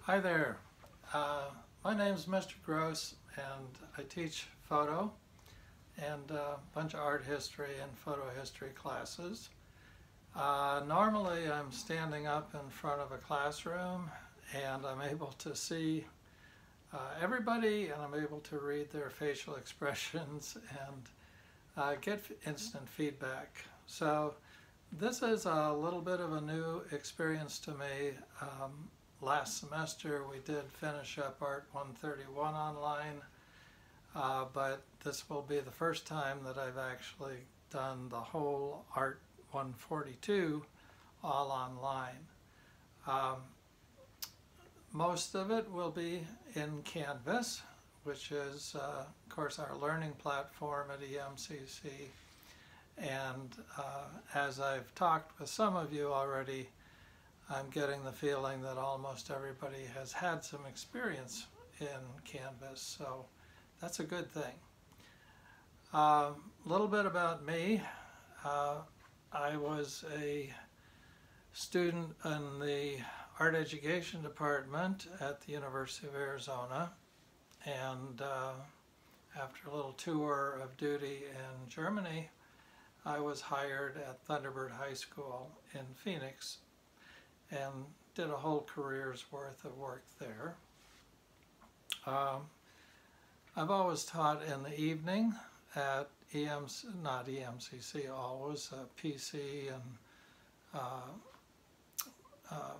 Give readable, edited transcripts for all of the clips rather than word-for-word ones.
Hi there. My name is Mr. Gross, and I teach photo and a bunch of art history and photo history classes. Normally I'm standing up in front of a classroom and I'm able to see everybody, and I'm able to read their facial expressions and get instant feedback. So this is a little bit of a new experience to me. Last semester we did finish up Art 131 online, but this will be the first time that I've actually done the whole Art 142 all online. Most of it will be in Canvas, which is of course our learning platform at EMCC. And as I've talked with some of you already, I'm getting the feeling that almost everybody has had some experience in Canvas, so that's a good thing. A little bit about me. I was a student in the art education department at the University of Arizona, and after a little tour of duty in Germany, I was hired at Thunderbird High School in Phoenix and did a whole career's worth of work there. I've always taught in the evening at not EMCC always, PC and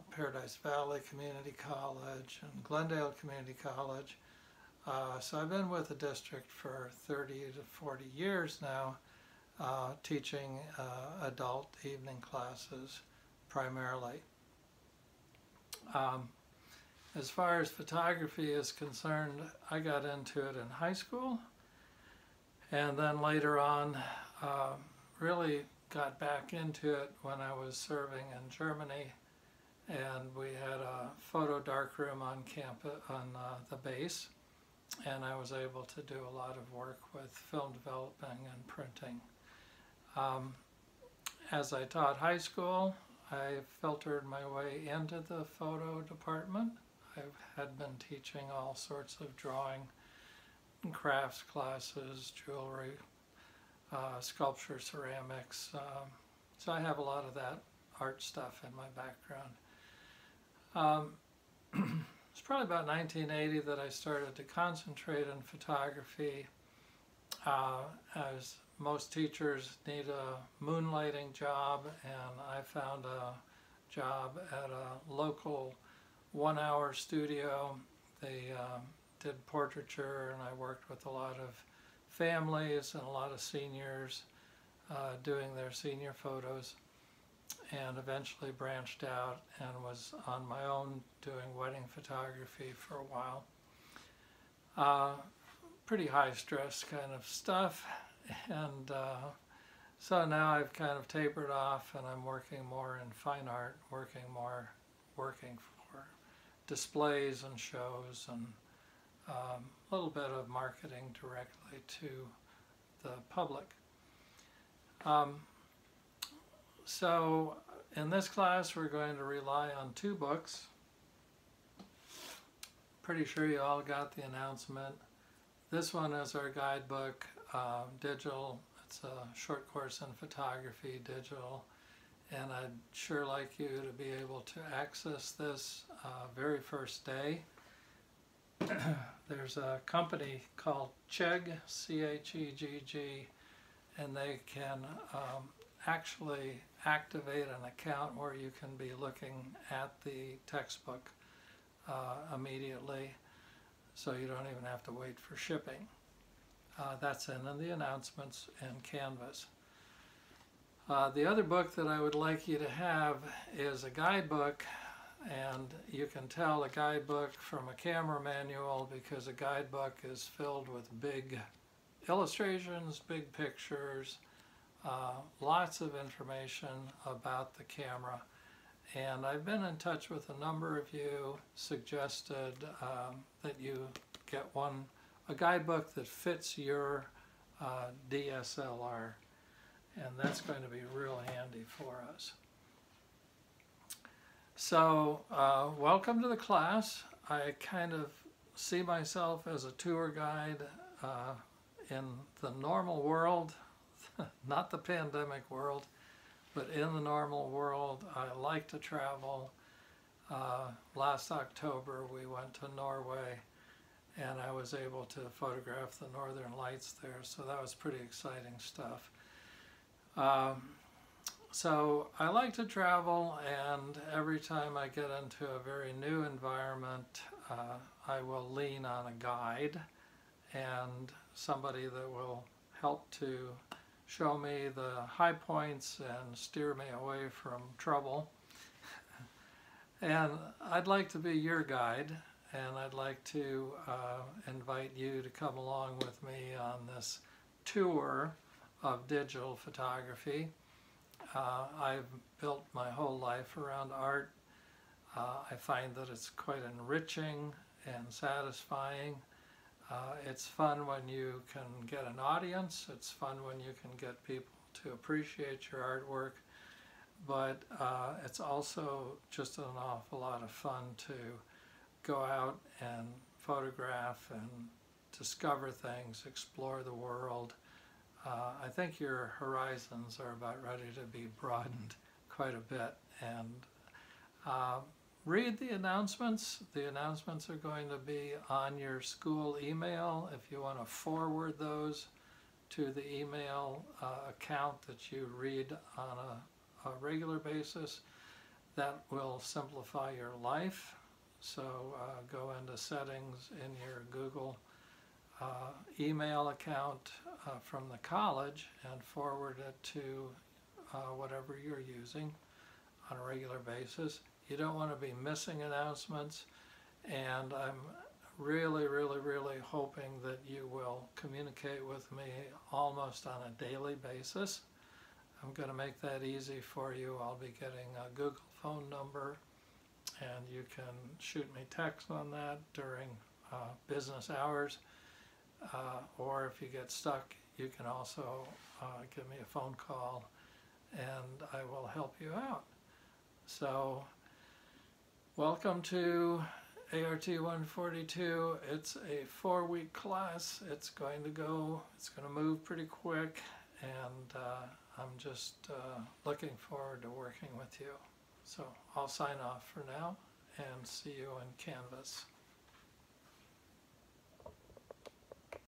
Paradise Valley Community College and Glendale Community College. So I've been with the district for 30 to 40 years now, teaching adult evening classes primarily. As far as photography is concerned, I got into it in high school, and then later on really got back into it when I was serving in Germany, and we had a photo darkroom on campus on the base, and I was able to do a lot of work with film developing and printing. As I taught high school, I filtered my way into the photo department. I had been teaching all sorts of drawing and crafts classes, jewelry, sculpture, ceramics. So I have a lot of that art stuff in my background. It's probably about 1980 that I started to concentrate on photography. As most teachers need a moonlighting job, and I found a job at a local 1-hour studio. They did portraiture, and I worked with a lot of families and a lot of seniors doing their senior photos, and eventually branched out and was on my own doing wedding photography for a while. Pretty high stress kind of stuff, and so now I've kind of tapered off, and I'm working more in fine art, working for displays and shows, and a little bit of marketing directly to the public. So in this class we're going to rely on 2 books. Pretty sure you all got the announcement. This one is our guidebook, digital. It's a short course in photography, digital, and I'd sure like you to be able to access this very first day. There's a company called Chegg, C-H-E-G-G, and they can actually activate an account where you can be looking at the textbook immediately, so you don't even have to wait for shipping. That's in the announcements in Canvas. The other book that I would like you to have is a guidebook, and you can tell a guidebook from a camera manual because a guidebook is filled with big illustrations, big pictures, lots of information about the camera. And I've been in touch with a number of you, suggested that you get a guidebook that fits your DSLR, and that's going to be real handy for us. So welcome to the class. I kind of see myself as a tour guide in the normal world, not the pandemic world, but in the normal world. I like to travel. Last October we went to Norway, and I was able to photograph the northern lights there, so that was pretty exciting stuff. So I like to travel, and every time I get into a very new environment, I will lean on a guide and somebody that will help to show me the high points and steer me away from trouble. And I'd like to be your guide, and I'd like to invite you to come along with me on this tour of digital photography. I've built my whole life around art. I find that it's quite enriching and satisfying. It's fun when you can get an audience. It's fun when you can get people to appreciate your artwork. But it's also just an awful lot of fun to go out and photograph and discover things, explore the world. I think your horizons are about ready to be broadened quite a bit. And read the announcements. The announcements are going to be on your school email. If you want to forward those to the email account that you read on a regular basis, that will simplify your life. So go into settings in your Google email account from the college and forward it to whatever you're using on a regular basis. You don't want to be missing announcements, and I'm really hoping that you will communicate with me almost on a daily basis. I'm going to make that easy for you. I'll be getting a Google phone number, and you can shoot me text on that during business hours, or if you get stuck, you can also give me a phone call and I will help you out. So welcome to ART 142. It's a 4-week class. It's going to move pretty quick, and I'm just looking forward to working with you. So I'll sign off for now and see you in Canvas.